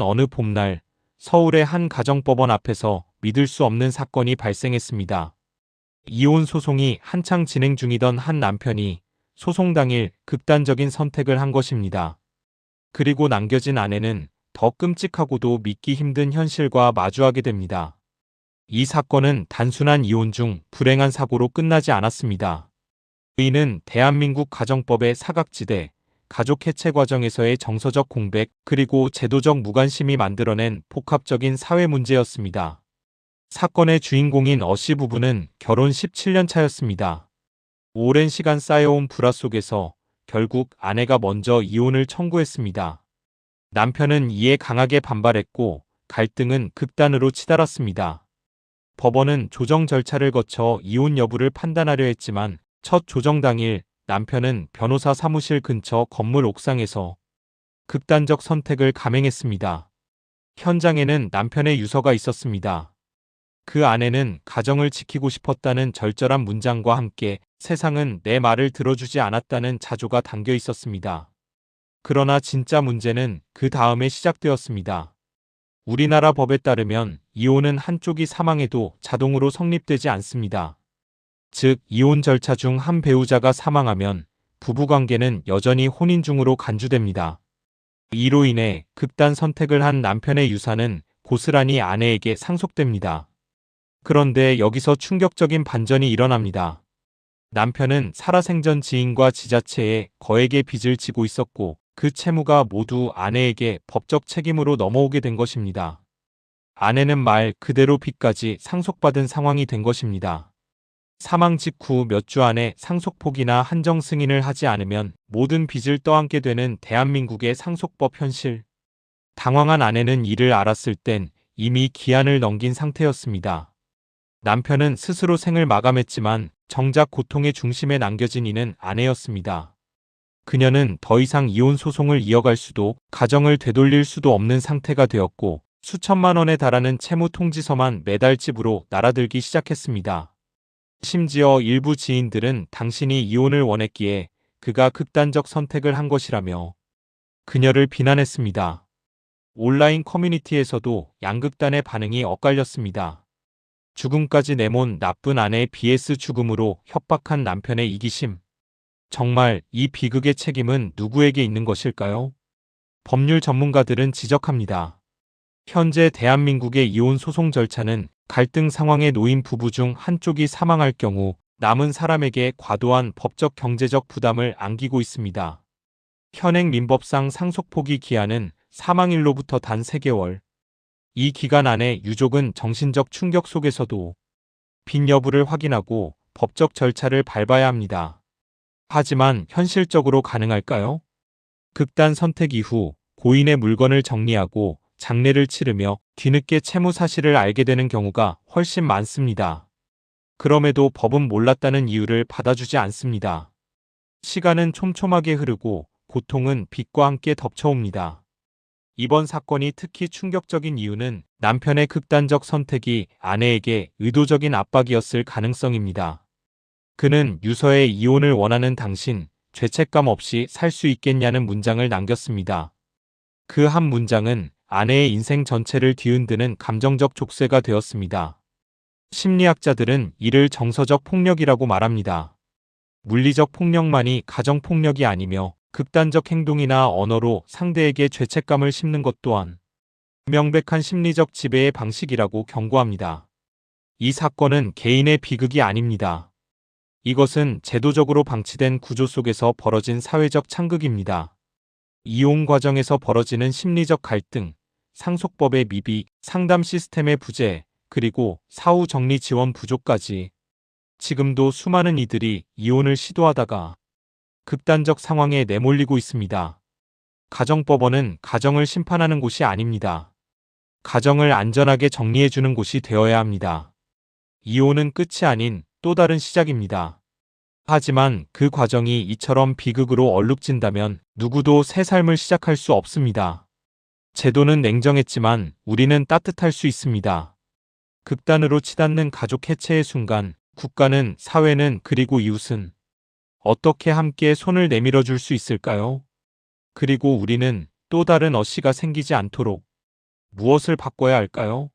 어느 봄날 서울의 한 가정법원 앞에서 믿을 수 없는 사건이 발생했습니다. 이혼 소송이 한창 진행 중이던 한 남편이 소송 당일 극단적인 선택을 한 것입니다. 그리고 남겨진 아내는 더 끔찍하고도 믿기 힘든 현실과 마주하게 됩니다. 이 사건은 단순한 이혼 중 불행한 사고로 끝나지 않았습니다. 이는 대한민국 가정법의 사각지대, 가족 해체 과정에서의 정서적 공백, 그리고 제도적 무관심이 만들어낸 복합적인 사회 문제였습니다. 사건의 주인공인 어씨 부부는 결혼 17년 차였습니다. 오랜 시간 쌓여온 불화 속에서 결국 아내가 먼저 이혼을 청구했습니다. 남편은 이에 강하게 반발했고 갈등은 극단으로 치달았습니다. 법원은 조정 절차를 거쳐 이혼 여부를 판단하려 했지만 첫 조정 당일 남편은 변호사 사무실 근처 건물 옥상에서 극단적 선택을 감행했습니다. 현장에는 남편의 유서가 있었습니다. 그 안에는 가정을 지키고 싶었다는 절절한 문장과 함께 세상은 내 말을 들어주지 않았다는 자조가 담겨 있었습니다. 그러나 진짜 문제는 그 다음에 시작되었습니다. 우리나라 법에 따르면 이혼은 한쪽이 사망해도 자동으로 성립되지 않습니다. 즉, 이혼 절차 중 한 배우자가 사망하면 부부관계는 여전히 혼인 중으로 간주됩니다. 이로 인해 극단 선택을 한 남편의 유산은 고스란히 아내에게 상속됩니다. 그런데 여기서 충격적인 반전이 일어납니다. 남편은 살아생전 지인과 지자체에 거액의 빚을 지고 있었고 그 채무가 모두 아내에게 법적 책임으로 넘어오게 된 것입니다. 아내는 말 그대로 빚까지 상속받은 상황이 된 것입니다. 사망 직후 몇 주 안에 상속 포기나 한정 승인을 하지 않으면 모든 빚을 떠안게 되는 대한민국의 상속법 현실. 당황한 아내는 이를 알았을 땐 이미 기한을 넘긴 상태였습니다. 남편은 스스로 생을 마감했지만 정작 고통의 중심에 남겨진 이는 아내였습니다. 그녀는 더 이상 이혼 소송을 이어갈 수도 가정을 되돌릴 수도 없는 상태가 되었고 수천만 원에 달하는 채무 통지서만 매달 집으로 날아들기 시작했습니다. 심지어 일부 지인들은 당신이 이혼을 원했기에 그가 극단적 선택을 한 것이라며 그녀를 비난했습니다. 온라인 커뮤니티에서도 양극단의 반응이 엇갈렸습니다. 죽음까지 내몬 나쁜 아내의 BS 죽음으로 협박한 남편의 이기심. 정말 이 비극의 책임은 누구에게 있는 것일까요? 법률 전문가들은 지적합니다. 현재 대한민국의 이혼 소송 절차는 갈등 상황에 놓인 부부 중 한쪽이 사망할 경우 남은 사람에게 과도한 법적 경제적 부담을 안기고 있습니다. 현행 민법상 상속 포기 기한은 사망일로부터 단 3개월. 이 기간 안에 유족은 정신적 충격 속에서도 빚 여부를 확인하고 법적 절차를 밟아야 합니다. 하지만 현실적으로 가능할까요? 극단 선택 이후 고인의 물건을 정리하고 장례를 치르며 뒤늦게 채무 사실을 알게 되는 경우가 훨씬 많습니다. 그럼에도 법은 몰랐다는 이유를 받아주지 않습니다. 시간은 촘촘하게 흐르고 고통은 빚과 함께 덮쳐옵니다. 이번 사건이 특히 충격적인 이유는 남편의 극단적 선택이 아내에게 의도적인 압박이었을 가능성입니다. 그는 유서에 이혼을 원하는 당신, 죄책감 없이 살 수 있겠냐는 문장을 남겼습니다. 그 한 문장은 아내의 인생 전체를 뒤흔드는 감정적 족쇄가 되었습니다. 심리학자들은 이를 정서적 폭력이라고 말합니다. 물리적 폭력만이 가정폭력이 아니며 극단적 행동이나 언어로 상대에게 죄책감을 심는 것 또한 명백한 심리적 지배의 방식이라고 경고합니다. 이 사건은 개인의 비극이 아닙니다. 이것은 제도적으로 방치된 구조 속에서 벌어진 사회적 창극입니다. 이혼 과정에서 벌어지는 심리적 갈등, 상속법의 미비, 상담 시스템의 부재, 그리고 사후 정리 지원 부족까지 지금도 수많은 이들이 이혼을 시도하다가 극단적 상황에 내몰리고 있습니다. 가정법원은 가정을 심판하는 곳이 아닙니다. 가정을 안전하게 정리해주는 곳이 되어야 합니다. 이혼은 끝이 아닌 또 다른 시작입니다. 하지만 그 과정이 이처럼 비극으로 얼룩진다면 누구도 새 삶을 시작할 수 없습니다. 제도는 냉정했지만 우리는 따뜻할 수 있습니다. 극단으로 치닫는 가족 해체의 순간 국가는, 사회는, 그리고 이웃은 어떻게 함께 손을 내밀어 줄 수 있을까요? 그리고 우리는 또 다른 어씨가 생기지 않도록 무엇을 바꿔야 할까요?